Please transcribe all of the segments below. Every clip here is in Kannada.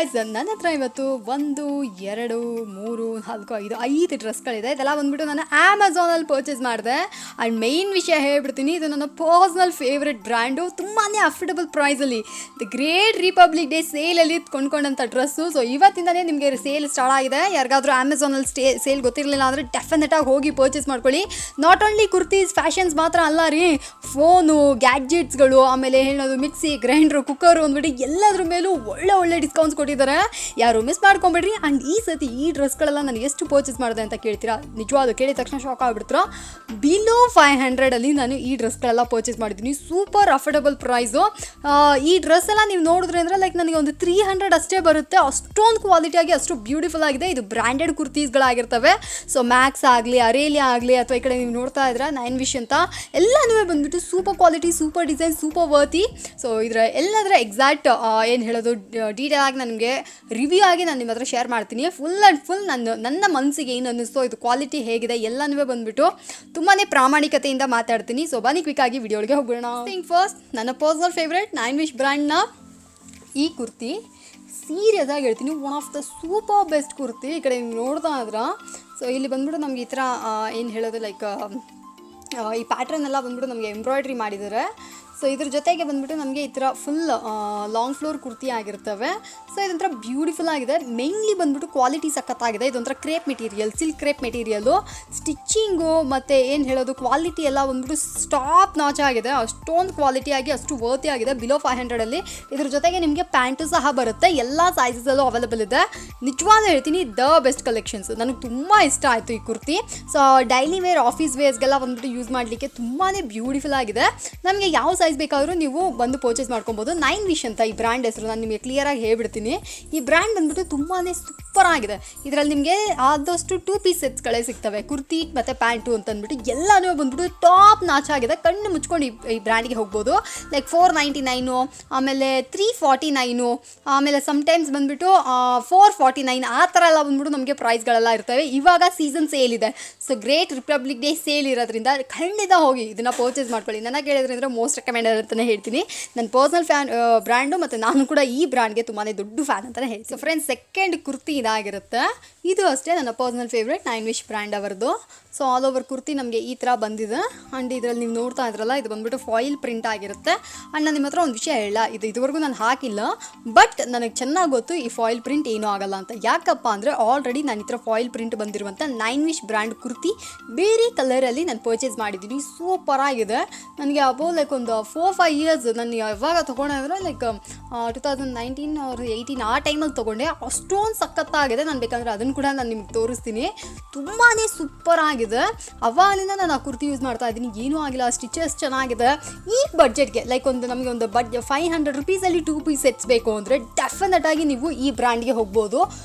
ಗಾಯ್ಸ್, ನನ್ನ ಹತ್ರ ಇವತ್ತು 1 2 3 4 5 ಡ್ರೆಸ್ಗಳಿದೆ. ಇದೆಲ್ಲ ಬಂದ್ಬಿಟ್ಟು ನಾನು ಅಮೆಝಾನಲ್ಲಿ ಪರ್ಚೇಸ್ ಮಾಡಿದೆ. ಆ್ಯಂಡ್ ಮೇಯ್ನ್ ವಿಷಯ ಹೇಳ್ಬಿಡ್ತೀನಿ, ಇದು ನನ್ನ ಪರ್ಸ್ನಲ್ ಫೇವ್ರೆಟ್ ಬ್ರ್ಯಾಂಡು. ತುಂಬಾ ಅಫೋರ್ಡಬಲ್ ಪ್ರೈಸಲ್ಲಿ ದ ಗ್ರೇಟ್ ರಿಪಬ್ಲಿಕ್ ಡೇ ಸೇಲಲ್ಲಿ ಕೊಂಡ್ಕೊಂಡಂಥ ಡ್ರೆಸ್ಸು. ಸೊ ಇವತ್ತಿಂದನೇ ನಿಮಗೆ ಸೇಲ್ ಸ್ಟಾರ್ಟ್ ಆಗಿದೆ. ಯಾರಿಗಾದ್ರೂ ಅಮೆಝಾನಲ್ಲಿ ಸೇಲ್ ಗೊತ್ತಿರಲಿಲ್ಲ ಅಂದರೆ ಡೆಫಿನೆಟಾಗಿ ಹೋಗಿ ಪರ್ಚೇಸ್ ಮಾಡ್ಕೊಳ್ಳಿ. ನಾಟ್ ಓನ್ಲಿ ಕುರ್ತೀಸ್ ಫ್ಯಾಷನ್ಸ್ ಮಾತ್ರ ಅಲ್ಲ ರೀ, ಫೋನು, ಗ್ಯಾಡ್ಜೆಟ್ಸ್ಗಳು, ಆಮೇಲೆ ಹೇಳೋದು ಮಿಕ್ಸಿ, ಗ್ರೈಂಡ್ರು, ಕುಕ್ಕರು ಅಂದ್ಬಿಟ್ಟು ಎಲ್ಲದ್ರ ಮೇಲೂ ಒಳ್ಳೆ ಡಿಸ್ಕೌಂಟ್ಸ್ ಕೊಟ್ಟಿದ್ದಾರೆ. ಯಾರು ಮಿಸ್ ಮಾಡ್ಕೊಂಬಿಡ್ರಿ. ಆ್ಯಂಡ್ ಈ ಸತಿ ಈ ಡ್ರೆಸ್ಗಳೆಲ್ಲ ನಾನು ಎಷ್ಟು ಪರ್ಚೇಸ್ ಮಾಡಿದೆ ಅಂತ ಕೇಳ್ತೀರಾ? ನಿಜವಾದ ಕೇಳಿದ ತಕ್ಷಣ ಶಾಕ್ ಆಗ್ಬಿಡ್ತೀರಾ. ಬಿಲೋ 500 ನಾನು ಈ ಡ್ರೆಸ್ಗಳೆಲ್ಲ ಪರ್ಚೇಸ್ ಮಾಡಿದ್ದೀನಿ. Super affordable price. ಈ ಡ್ರೆಸ್ ಎಲ್ಲ ನೀವು ನೋಡಿದ್ರೆ ಅಂದರೆ ಲೈಕ್ ನನಗೆ ಒಂದು 300 ಅಷ್ಟೇ ಬರುತ್ತೆ. ಅಷ್ಟೊಂದು ಕ್ವಾಲಿಟಿಯಾಗಿ ಅಷ್ಟು ಬ್ಯೂಟಿಫುಲ್ ಆಗಿದೆ. ಇದು ಬ್ರ್ಯಾಂಡೆಡ್ ಕುರ್ತೀಸ್ಗಳಾಗಿರ್ತವೆ. ಸೊ ಮ್ಯಾಕ್ಸ್ ಆಗಲಿ, ಅರೇಲಿಯಾ ಆಗಲಿ, ಅಥವಾ ಈ ಕಡೆ ನೀವು ನೋಡ್ತಾ ಇದ್ರೆ 9 ವಿಶ್ ಅಂತ ಎಲ್ಲನೂ ಬಂದುಬಿಟ್ಟು super quality, super design, super worthy. So ಇದರ ಎಲ್ಲದರ ಎಕ್ಸಾಕ್ಟ್ ಏನು ಹೇಳೋದು ಡೀಟೇಲ್ ಆಗಿ ನನಗೆ ರಿವ್ಯೂ ಆಗಿ ನಾನು ನಿಮ್ಮ ಹತ್ರ ಶೇರ್ ಮಾಡ್ತೀನಿ. ಫುಲ್ ಆ್ಯಂಡ್ ಫುಲ್ ನನ್ನ ಮನಸ್ಸಿಗೆ ಏನು ಅನ್ನಿಸ್ತೋ, ಇದು ಕ್ವಾಲಿಟಿ ಹೇಗಿದೆ ಎಲ್ಲನೂ ಬಂದುಬಿಟ್ಟು ತುಂಬಾ ಪ್ರಾಮಾಣಿಕತೆಯಿಂದ ಮಾತಾಡ್ತೀನಿ. ಸೊ ಬನ್ನಿ ಕ್ವಿಕ್ ಆಗಿ ವಿಡಿಯೋಗೆ ಹೋಗೋಣ. ಫಸ್ಟ್ ನನ್ನ ಪರ್ಸನಲ್ ಫೇವ್ರೇಟ್ 9 ವಿಶ್ ಬ್ರ್ಯಾಂಡ್ನ ಈ ಕುರ್ತಿ ಸೀರಿಯಸ್ ಆಗಿ ಹೇಳ್ತೀನಿ, one of the super best kurti. ಈ ಕಡೆ ನೀವು ನೋಡ್ತಾ ಇದ್ರೆ ಸೊ ಇಲ್ಲಿ ಬಂದ್ಬಿಟ್ಟು ನಮ್ಗೆ ಈ ಥರ ಏನು ಹೇಳೋದು ಲೈಕ್ ಈ ಪ್ಯಾಟ್ರನ್ ಎಲ್ಲ ಬಂದ್ಬಿಟ್ಟು ನಮಗೆ ಎಂಬ್ರಾಯ್ಡ್ರಿ ಮಾಡಿದ್ದಾರೆ. ಸೊ ಇದ್ರ ಜೊತೆಗೆ ಬಂದುಬಿಟ್ಟು ನಮಗೆ ಈ ಥರ ಫುಲ್ ಲಾಂಗ್ ಫ್ಲೋರ್ ಕುರ್ತಿ ಆಗಿರ್ತವೆ. ಸೊ ಇದೊಂಥರ ಬ್ಯೂಟಿಫುಲ್ ಆಗಿದೆ. ಮೇನ್ಲಿ ಬಂದುಬಿಟ್ಟು ಕ್ವಾಲಿಟಿ ಸಖತ್ತಾಗಿದೆ. ಇದೊಂಥರ crepe material, silk crepe material. Stitching ಮತ್ತು ಏನು ಹೇಳೋದು ಕ್ವಾಲಿಟಿ ಎಲ್ಲ ಬಂದ್ಬಿಟ್ಟು ಸ್ಟಾಪ್ ನಾಚ್ ಆಗಿದೆ. ಅಷ್ಟೊಂದು ಕ್ವಾಲಿಟಿಯಾಗಿ ಅಷ್ಟು ವರ್ತಿ ಆಗಿದೆ. ಬಿಲೋ 500 ಇದ್ರ ಜೊತೆಗೆ ನಿಮಗೆ ಪ್ಯಾಂಟು ಸಹ ಬರುತ್ತೆ. ಎಲ್ಲ ಸೈಜಸಲ್ಲೂ ಅವೈಲೇಬಲ್ ಇದೆ. ನಿಜವಾದ ಹೇಳ್ತೀನಿ, ದ ಬೆಸ್ಟ್ ಕಲೆಕ್ಷನ್ಸ್. ನನಗೆ ತುಂಬ ಇಷ್ಟ ಆಯಿತು ಈ kurti. So daily wear, office ವೇರ್ಸ್ಗೆಲ್ಲ ಬಂದುಬಿಟ್ಟು ಯೂಸ್ ಮಾಡಲಿಕ್ಕೆ ತುಂಬಾ ಬ್ಯೂಟಿಫುಲ್ ಆಗಿದೆ. ನಮಗೆ ಯಾವ ಸೈಜ್ ಬೇಕಾದರೂ ನೀವು ಬಂದು ಪರ್ಚೇಸ್ ಮಾಡ್ಕೊಬೋದು. 9 ವಿಶ್ ಅಂತ ಈ ಬ್ರ್ಯಾಂಡ್ ಹೆಸರು. ನಾನು ನಿಮಗೆ ಕ್ಲಿಯರಾಗಿ ಹೇಳ್ಬಿಡ್ತೀನಿ. ಈ ಬ್ರ್ಯಾಂಡ್ ಬಂದ್ಬಿಟ್ಟು ತುಂಬಾ ಸೂಪರ್ ಆಗಿದೆ. ಇದರಲ್ಲಿ ನಿಮಗೆ ಆದಷ್ಟು 2 ಪೀಸ್ ಸೆಟ್ಸ್ಗಳೇ ಸಿಗ್ತವೆ, ಕುರ್ತಿ ಮತ್ತು ಪ್ಯಾಂಟು ಅಂತ ಅಂದ್ಬಿಟ್ಟು ಎಲ್ಲನೂ ಬಂದ್ಬಿಟ್ಟು ಟಾಪ್ ನಾಚ್ ಆಗಿದೆ. ಕಣ್ಣು ಮುಚ್ಕೊಂಡು ಈ ಬ್ರ್ಯಾಂಡಿಗೆ ಹೋಗ್ಬೋದು. ಲೈಕ್ 499, ಆಮೇಲೆ 349, ಆಮೇಲೆ ಸಮ್ಟೈಮ್ಸ್ ಬಂದುಬಿಟ್ಟು 449 ಆ ಥರ ಎಲ್ಲ ಬಂದ್ಬಿಟ್ಟು ನಮಗೆ ಪ್ರೈಸ್ಗಳೆಲ್ಲ ಇರ್ತವೆ. ಇವಾಗ ಸೀಸನ್ ಸೇಲ್ ಇದೆ. So great Republic day sale ಇರೋದ್ರಿಂದ ಖಂಡಿತ ಹೋಗಿ ಇದನ್ನು ಪರ್ಚೇಸ್ ಮಾಡ್ಕೊಳ್ಳಿ. ನನಗೆ ಹೇಳಿದ್ರಿಂದ ಮೋಸ್ಟ್ ರೆಕಮೆಂಡೆಡ್ ಅಂತಲೇ ಹೇಳ್ತೀನಿ. ನನ್ನ ಪರ್ಸನಲ್ ಬ್ರ್ಯಾಂಡು, ಮತ್ತು ನಾನು ಕೂಡ ಈ ಬ್ರ್ಯಾಂಡ್ಗೆ ತುಂಬಾ ದೊಡ್ಡ ಫ್ಯಾನ್ ಅಂತಲೇ ಹೇಳ್ತೀನಿ. ಸೊ ಫ್ರೆಂಡ್ಸ್, ಸೆಕೆಂಡ್ ಕುರ್ತಿ ಇದಾಗಿರುತ್ತೆ. ಇದು ಅಷ್ಟೇ ನನ್ನ ಪರ್ಸನಲ್ ಫೇವ್ರೇಟ್ 9 ವಿಶ್ ಬ್ರ್ಯಾಂಡ್ ಅವರದು. ಸೊ ಆಲ್ ಓವರ್ ಕುರ್ತಿ ನಮಗೆ ಈ ಥರ ಬಂದಿದೆ. ಆ್ಯಂಡ್ ಇದರಲ್ಲಿ ನೀವು ನೋಡ್ತಾ ಇದ್ರಲ್ಲ, ಇದು ಬಂದುಬಿಟ್ಟು ಫಾಯಿಲ್ ಪ್ರಿಂಟ್ ಆಗಿರುತ್ತೆ. ಆ್ಯಂಡ್ ನಾನು ನಿಮ್ಮ ಹತ್ರ ಒಂದು ವಿಷಯ ಹೇಳ, ಇದುವರೆಗೂ ನಾನು ಹಾಕಿಲ್ಲ, ಬಟ್ ನನಗೆ ಚೆನ್ನಾಗಿ ಗೊತ್ತು ಈ ಫಾಯಿಲ್ ಪ್ರಿಂಟ್ ಏನೂ ಆಗಲ್ಲ ಅಂತ. ಯಾಕಪ್ಪ ಅಂದರೆ ಆಲ್ರೆಡಿ ನಾನು ಈ ಥರ ಫಾಯಿಲ್ ಪ್ರಿಂಟ್ ಬಂದಿರುವಂಥ 9 ವಿಶ್ ಬ್ರ್ಯಾಂಡ್ ಕುರ್ತಿ ಬೇರೆ ಕಲರಲ್ಲಿ ನಾನು ಪರ್ಚೇಸ್ ಮಾಡಿದ್ದೀನಿ. ಸೂಪರ್ ಆಗಿದೆ. ನನಗೆ ಅಬೌವ್ ಲೈಕ್ ಒಂದು 4-5 ಇಯರ್ಸ್ ನಾನು ಯಾವಾಗ ತೊಗೊಂಡ್ರೆ ಲೈಕ್ 2019 or 18 ಆ ಟೈಮಲ್ಲಿ ತೊಗೊಂಡೆ. ಅಷ್ಟೊಂದು ಸಖತ್ತಾಗಿದೆ. ನಾನು ಬೇಕಂದರೆ ಅದನ್ನು ಕೂಡ ನಾನು ನಿಮ್ಗೆ ತೋರಿಸ್ತೀನಿ. ತುಂಬಾ ಸೂಪರ್ ಆಗಿದೆ. ಅವಾಗಲಿಂದ ನಾನು ಆ ಕುರ್ತಿ ಯೂಸ್ ಮಾಡ್ತಾ ಇದ್ದೀನಿ. ಏನೂ ಆಗಿಲ್ಲ. ಸ್ಟಿಚಸ್ ಚೆನ್ನಾಗಿದೆ. ಈ ಬಡ್ಜೆಟ್ಗೆ ಲೈಕ್ ನಮಗೆ ಒಂದು 500 ರುಪೀಸಲ್ಲಿ 2 ಪೀಸ್ ಸೆಟ್ಸ್ ಬೇಕು ಅಂದರೆ ಡೆಫಿನೆಟಾಗಿ ನೀವು ಈ ಬ್ರ್ಯಾಂಡ್ಗೆ ಹೋಗ್ಬೋದು.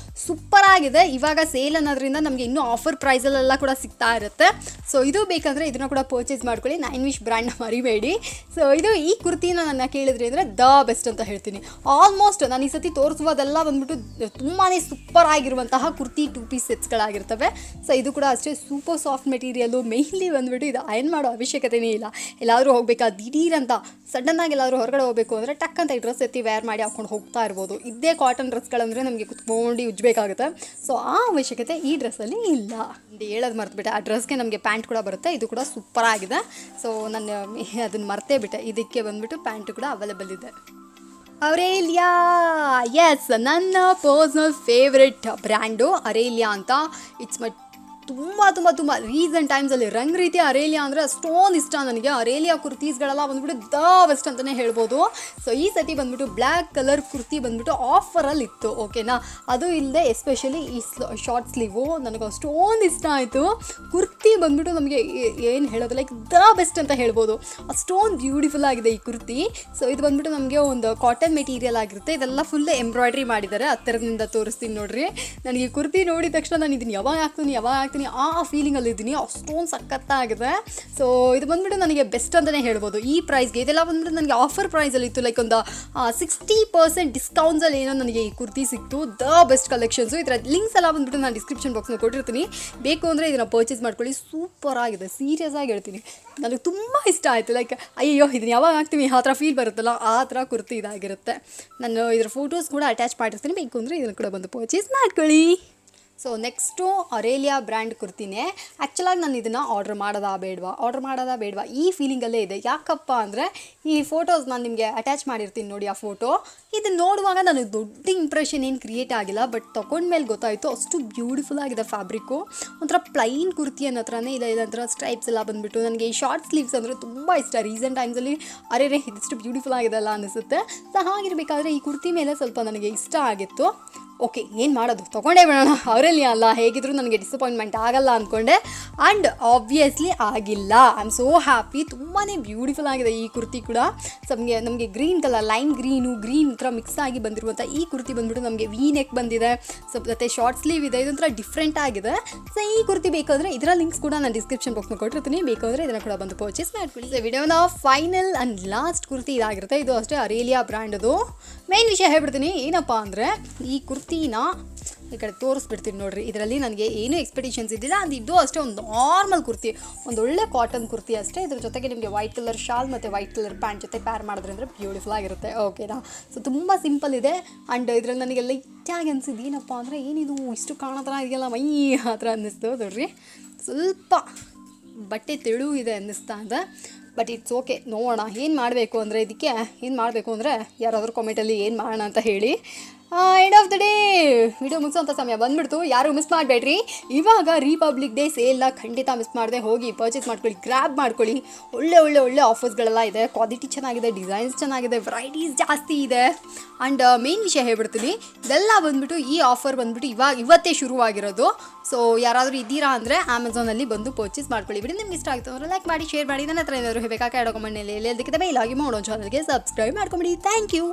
ಸೂಪರ್ ಆಗಿದೆ. ಇವಾಗ ಸೇಲ್ ಅನ್ನೋದ್ರಿಂದ ನಮಗೆ ಇನ್ನೂ ಆಫರ್ ಪ್ರೈಸಲ್ಲೆಲ್ಲ ಕೂಡ ಸಿಗ್ತಾ ಇರುತ್ತೆ. ಸೊ ಇದು ಬೇಕಂದರೆ ಇದನ್ನು ಕೂಡ ಪರ್ಚೇಸ್ ಮಾಡ್ಕೊಳ್ಳಿ. 9 ವಿಶ್ ಬ್ರ್ಯಾಂಡ್ನ ಮರಿಬೇಡಿ. ಸೊ ಈ ಕುರ್ತಿನ ನನ್ನ ಕೇಳಿದ್ರಿ ಅಂದರೆ ದ ಬೆಸ್ಟ್ ಅಂತ ಹೇಳ್ತೀನಿ. ಆಲ್ಮೋಸ್ಟ್ ನಾನು ಈ ಸತಿ ತೋರಿಸುವುದೆಲ್ಲ ಬಂದ್ಬಿಟ್ಟು ತುಂಬಾ ಸೂಪರ್ ಆಗಿರುವಂತಹ ಕುರ್ತಿ 2 ಪೀಸ್ ಸೆಟ್ಸ್ಗಳಾಗಿರ್ತವೆ. ಸೊ ಇದು ಕೂಡ ಅಷ್ಟೇ ಸೂಪರ್ ಸಾಫ್ಟ್ ಮೆಟೀರಿಯಲ್ಲು. ಮೇಯ್ನ್ಲಿ ಬಂದುಬಿಟ್ಟು ಇದು ಅಯನ್ ಮಾಡೋ ಅವಶ್ಯಕತೆಯೇ ಇಲ್ಲ. ಎಲ್ಲಾದರೂ ಹೋಗಬೇಕಾ ದಿಢೀರಂತ ಸಡನ್ನಾಗಿ ಎಲ್ಲಾದರೂ ಹೊರಗಡೆ ಹೋಗಬೇಕು ಅಂದರೆ ಟಕ್ ಅಂತ ಈ ಡ್ರೆಸ್ ಎತ್ತಿ ವೇರ್ ಮಾಡಿ ಹಾಕ್ಕೊಂಡು ಹೋಗ್ತಾ ಇರ್ಬೋದು. ಇದೇ ಕಾಟನ್ ಡ್ರೆಸ್ಗಳಂದರೆ ನಮಗೆ ಕುತ್ಕೊಂಡು ಉಜ್ಜಬೇಕಾಗುತ್ತೆ. ಸೊ ಆ ಅವಶ್ಯಕತೆ ಈ ಡ್ರೆಸ್ಸಲ್ಲಿ ಇಲ್ಲ. ಹೇಳೋದು ಮರ್ತುಬಿಟ್ಟೆ, ಆ ಡ್ರೆಸ್ಗೆ ನಮಗೆ ಪ್ಯಾಂಟ್ ಕೂಡ ಬರುತ್ತೆ. ಇದು ಕೂಡ ಸೂಪರ್ ಆಗಿದೆ. ಸೊ ನಾನು ಅದನ್ನು ಮರ್ತೇ ಬಿಟ್ಟೆ. ಇದಕ್ಕೆ ಬಂದುಬಿಟ್ಟು ಪ್ಯಾಂಟು ಕೂಡ ಅವೈಲೇಬಲ್ ಇದೆ. ಅರೇಲಿಯಾ, ಎಸ್, ನನ್ನ ಪರ್ಸ್ನಲ್ ಫೇವ್ರೆಟ್ ಬ್ರ್ಯಾಂಡು ಅರೇಲಿಯಾ ಅಂತ. ಇಟ್ಸ್ ಮೈ ತುಂಬ ರೀಸೆಂಟ್ ಟೈಮ್ಸಲ್ಲಿ ರಂಗ್ ರೀತಿ ಅರೇಲಿಯಾ ಅಂದರೆ ಅಷ್ಟೊಂದು ಇಷ್ಟ ನನಗೆ. ಅರೇಲಿಯಾ ಕುರ್ತೀಸ್ಗಳೆಲ್ಲ ಬಂದುಬಿಟ್ಟು ದ ಬೆಸ್ಟ್ ಅಂತಲೇ ಹೇಳ್ಬೋದು. ಸೊ ಈ ಸತಿ ಬಂದುಬಿಟ್ಟು ಬ್ಲ್ಯಾಕ್ ಕಲರ್ ಕುರ್ತಿ ಬಂದುಬಿಟ್ಟು ಆಫರಲ್ಲಿ ಇತ್ತು, ಓಕೆನಾ. ಅದು ಇಲ್ಲದೆ ಎಸ್ಪೆಷಲಿ ಈ ಶಾರ್ಟ್ ಸ್ಲೀವು ನನಗೆ ಅಷ್ಟೊಂದು ಇಷ್ಟ ಆಯಿತು. ಕುರ್ತಿ ಬಂದುಬಿಟ್ಟು ನಮಗೆ ಏನು ಹೇಳೋದು ಲೈಕ್ ದ ಬೆಸ್ಟ್ ಅಂತ ಹೇಳ್ಬೋದು. ಅಷ್ಟೊಂದು ಬ್ಯೂಟಿಫುಲ್ ಆಗಿದೆ ಈ ಕುರ್ತಿ. ಸೊ ಇದು ಬಂದುಬಿಟ್ಟು ನಮಗೆ ಒಂದು ಕಾಟನ್ ಮೆಟೀರಿಯಲ್ ಆಗಿರುತ್ತೆ. ಇದೆಲ್ಲ ಫುಲ್ ಎಂಬ್ರಾಯ್ಡ್ರಿ ಮಾಡಿದ್ದಾರೆ. ಹತ್ತಿರದಿಂದ ತೋರಿಸ್ತೀನಿ ನೋಡ್ರಿ. ನನಗೆ ಈ ಕುರ್ತಿ ನೋಡಿದ ತಕ್ಷಣ ನಾನು ಇದನ್ನು ಯಾವಾಗ ಹಾಕ್ತೀನಿ ಹಾಕ್ತೀನಿ ಆ ಫೀಲಿಂಗಲ್ಲಿ ಇದ್ದೀನಿ, ಅಷ್ಟೊಂದು ಸಖತ್ತಾಗಿದೆ. ಸೊ ಇದು ಬಂದುಬಿಟ್ಟು ನನಗೆ ಬೆಸ್ಟ್ ಅಂತಲೇ ಹೇಳ್ಬೋದು ಈ ಪ್ರೈಸ್ಗೆ. ಇದೆಲ್ಲ ಬಂದುಬಿಟ್ಟು ನನಗೆ ಆಫರ್ ಪ್ರೈಸಲ್ಲಿ ಇತ್ತು, ಲೈಕ್ ಒಂದು 60% ಡಿಸ್ಕೌಂಟ್ಸಲ್ಲಿ ಏನೋ ನನಗೆ ಈ ಕುರ್ತಿ ಸಿಕ್ತು. The best collections. ಇದರ ಲಿಂಕ್ಸ್ ಎಲ್ಲ ಬಂದುಬಿಟ್ಟು ನಾನು ಡಿಸ್ಕ್ರಿಪ್ಷನ್ ಬಾಕ್ಸ್ನಲ್ಲಿ ಕೊಟ್ಟಿರ್ತೀನಿ, ಬೇಕು ಅಂದರೆ ಇದನ್ನು ಪರ್ಚೇಸ್ ಮಾಡ್ಕೊಳ್ಳಿ. ಸೂಪರ್ ಆಗಿದೆ, ಸೀರಿಯಸ್ ಆಗಿ ಹೇಳ್ತೀನಿ, ನನಗೆ ತುಂಬ ಇಷ್ಟ ಆಯಿತು. ಲೈಕ್ ಅಯ್ಯೋ ಇದನ್ನು ಯಾವಾಗ ಹಾಕ್ತೀವಿ ಆ ಥರ ಫೀಲ್ ಬರುತ್ತಲ್ಲ, ಆ ಥರ ಕುರ್ತಿ ಇದಾಗಿರುತ್ತೆ. ನಾನು ಇದರ ಫೋಟೋಸ್ ಕೂಡ ಅಟ್ಯಾಚ್ ಮಾಡಿರ್ತೀನಿ, ಬೇಕು ಅಂದರೆ ಇದನ್ನು ಕೂಡ ಬಂದು ಪರ್ಚೇಸ್ ಮಾಡ್ಕೊಳ್ಳಿ. ಸೊ ನೆಕ್ಸ್ಟು ಅರೇಲಿಯಾ ಬ್ರ್ಯಾಂಡ್ ಕುರ್ತಿನೇ. ಆ್ಯಕ್ಚುಲಾಗಿ ನಾನು ಇದನ್ನು ಆರ್ಡ್ರ್ ಮಾಡೋದಾ ಬೇಡವಾ ಈ ಫೀಲಿಂಗಲ್ಲೇ ಇದೆ. ಯಾಕಪ್ಪ ಅಂದರೆ ಈ ಫೋಟೋಸ್ ನಾನು ನಿಮಗೆ ಅಟ್ಯಾಚ್ ಮಾಡಿರ್ತೀನಿ ನೋಡಿ, ಆ ಫೋಟೋ ಇದು ನೋಡುವಾಗ ನನಗೆ ದೊಡ್ಡ ಇಂಪ್ರೆಷನ್ ಏನು ಕ್ರಿಯೇಟ್ ಆಗಿಲ್ಲ, ಬಟ್ ತೊಗೊಂಡ್ಮೇಲೆ ಗೊತ್ತಾಯಿತು ಅಷ್ಟು ಬ್ಯೂಟಿಫುಲ್ ಆಗಿದೆ ಫ್ಯಾಬ್ರಿಕ್ಕು. ಒಂಥರ ಪ್ಲೈನ್ ಕುರ್ತಿ ಅನ್ನೋ ಥರನೇ ಇಲ್ಲ, ಇದೊಂಥರ ಸ್ಟ್ರೈಪ್ಸ್ ಎಲ್ಲ ಬಂದುಬಿಟ್ಟು ನನಗೆ ಈ ಶಾರ್ಟ್ ಸ್ಲೀವ್ಸ್ ಅಂದರೆ ತುಂಬ ಇಷ್ಟ. ರೀಸೆಂಟ್ ಟೈಮ್ಸಲ್ಲಿ ಅರೆ ಇದಿಷ್ಟು ಬ್ಯೂಟಿಫುಲ್ ಆಗಿದೆ ಅಲ್ಲ ಅನ್ನಿಸುತ್ತೆ. ಸೊ ಹಾಗಿರಬೇಕಾದ್ರೆ ಈ ಕುರ್ತಿ ಮೇಲೆ ಸ್ವಲ್ಪ ನನಗೆ ಇಷ್ಟ ಆಗಿತ್ತು. ಓಕೆ ಏನು ಮಾಡೋದು, ತೊಗೊಂಡೇ ಬಿಡೋಣ, ಅವರಲ್ಲಿ ಅಲ್ಲ ಹೇಗಿದ್ರು ನನಗೆ ಡಿಸಪಾಯಿಂಟ್ಮೆಂಟ್ ಆಗಲ್ಲ ಅಂದ್ಕೊಂಡೆ. ಆ್ಯಂಡ್ ಆಬ್ವಿಯಸ್ಲಿ ಆಗಿಲ್ಲ. I am so happy. ತುಂಬಾ ಬ್ಯೂಟಿಫುಲ್ ಆಗಿದೆ ಈ ಕುರ್ತಿ ಕೂಡ. ಸೊ ನಮಗೆ ಗ್ರೀನ್ ಕಲರ್, ಲೈಮ್ ಗ್ರೀನ್ ಥರ ಮಿಕ್ಸ್ ಆಗಿ ಬಂದಿರುವಂಥ ಈ ಕುರ್ತಿ ಬಂದುಬಿಟ್ಟು ನಮಗೆ ವಿ ನೆಕ್ ಬಂದಿದೆ, ಸೊ ಮತ್ತು ಶಾರ್ಟ್ ಸ್ಲೀವ್ ಇದೆ, ಇದೊಂಥರ ಡಿಫ್ರೆಂಟ್ ಆಗಿದೆ. ಸೊ ಈ ಕುರ್ತಿ ಬೇಕಾದರೆ ಇದರ ಲಿಂಕ್ಸ್ ಕೂಡ ನಾನು ಡಿಸ್ಕ್ರಿಪ್ಷನ್ ಬಾಕ್ಸ್ನ ಕೊಟ್ಟಿರ್ತೀನಿ, ಬೇಕಾದರೆ ಇದನ್ನು ಕೂಡ ಬಂದು ಪರ್ಚೇಸ್ ಮಾಡ್ಕೊಳ್ಳಿ. ಸೊ ವಿಡಿಯೋನ ಫೈನಲ್ ಆ್ಯಂಡ್ ಲಾಸ್ಟ್ ಕುರ್ತಿ ಇದಾಗಿರುತ್ತೆ. ಇದು ಅಷ್ಟೇ ಅರೇಲಿಯಾ ಬ್ರ್ಯಾಂಡದು. ಮೇನ್ ವಿಷಯ ಹೇಳ್ಬಿಡ್ತೀನಿ ಏನಪ್ಪ ಅಂದರೆ, ಈ ಕುರ್ತಿನ ಈ ಕಡೆ ತೋರಿಸ್ಬಿಡ್ತೀನಿ ನೋಡ್ರಿ. ಇದರಲ್ಲಿ ನನಗೆ ಏನೂ ಎಕ್ಸ್ಪೆಕ್ಟೇಷನ್ಸ್ ಇದ್ದಿಲ್ಲ. ಅದು ಇದು ಅಷ್ಟೇ ಒಂದು ನಾರ್ಮಲ್ ಕುರ್ತಿ, ಒಂದು ಒಳ್ಳೆ ಕಾಟನ್ ಕುರ್ತಿ ಅಷ್ಟೇ. ಇದ್ರ ಜೊತೆಗೆ ನಿಮಗೆ ವೈಟ್ ಕಲರ್ ಶಾಲ್ ಮತ್ತು ವೈಟ್ ಕಲರ್ ಪ್ಯಾಂಟ್ ಜೊತೆ ಪ್ಯಾರ್ ಮಾಡಿದ್ರೆ ಅಂದರೆ ಬ್ಯೂಟಿಫುಲ್ ಆಗಿರುತ್ತೆ. ಓಕೆನಾ. ಸೊ ತುಂಬ ಸಿಂಪಲ್ ಇದೆ. ಆ್ಯಂಡ್ ಇದರಲ್ಲಿ ನನಗೆ ಲೈಟಾಗಿ ಅನಿಸಿದ್ದು ಏನಪ್ಪ ಅಂದರೆ, ಏನಿದು ಇಷ್ಟು ಕಾಣೋ ಥರ ಇದೆಯಲ್ಲ ಮೈ ಆ ಥರ ಅನ್ನಿಸ್ತು ನೋಡ್ರಿ. ಸ್ವಲ್ಪ ಬಟ್ಟೆ ತೆಳು ಇದೆ ಅನ್ನಿಸ್ತಾ ಇದೆ, ಬಟ್ ಇಟ್ಸ್ ಓಕೆ. ನೋಡೋಣ ಏನು ಮಾಡಬೇಕು ಅಂದರೆ, ಇದಕ್ಕೆ ಏನು ಮಾಡಬೇಕು ಅಂದರೆ ಯಾರಾದರೂ ಕಾಮೆಂಟಲ್ಲಿ ಏನು ಮಾಡೋಣ ಅಂತ ಹೇಳಿ. End of the day video ಮುಗಿಸೋಂಥ ಸಮಯ ಬಂದುಬಿಡ್ತು. ಯಾರು ಮಿಸ್ ಮಾಡಬೇಡ್ರಿ. ಇವಾಗ ರಿಪಬ್ಲಿಕ್ ಡೇ ಸೇಲ್ನ ಖಂಡಿತ ಮಿಸ್ ಮಾಡದೆ ಹೋಗಿ ಪರ್ಚೇಸ್ ಮಾಡ್ಕೊಳ್ಳಿ, ಗ್ರ್ಯಾಬ್ ಮಾಡ್ಕೊಳ್ಳಿ. ಒಳ್ಳೆ ಆಫರ್ಸ್ಗಳೆಲ್ಲ ಇದೆ, ಕ್ವಾಲಿಟಿ ಚೆನ್ನಾಗಿದೆ, ಡಿಸೈನ್ಸ್ ಚೆನ್ನಾಗಿದೆ, ವೆರೈಟೀಸ್ ಜಾಸ್ತಿ ಇದೆ. ಆ್ಯಂಡ್ ಮೇನ್ ವಿಷಯ ಹೇಳ್ಬಿಡ್ತೀನಿ, ಇದೆಲ್ಲ ಬಂದುಬಿಟ್ಟು ಈ ಆಫರ್ ಬಂದುಬಿಟ್ಟು ಇವತ್ತೇ ಶುರುವಾಗಿರೋದು. ಸೊ ಯಾರಾದರೂ ಇದ್ದೀರಾ ಅಂದರೆ ಅಮೆಝಾನಲ್ಲಿ ಬಂದು ಪರ್ಚೇಸ್ ಮಾಡ್ಕೊಳ್ಳಿ. ಬಿಡಿ ನಿಮ್ಗೆ ಇಷ್ಟ ಆಯಿತು ಅಂದರೆ ಲೈಕ್ ಮಾಡಿ, ಶೇರ್ ಮಾಡಿ. ನನ್ನ ಹತ್ರ ಏನಾದರೂ ಬೇಕಾಗಿ ಕಮೆಂಟ್ನಲ್ಲಿ ಎಲ್ಲಿ ಅದಕ್ಕೆ ಮೇಲ್ ಆಗಿ ಮಾಡೋ ಚಾನಲ್ಗೆ ಸಬ್ಸ್ಕ್ರೈಬ್ ಮಾಡ್ಕೊಂಬಿಡಿ. Thank you.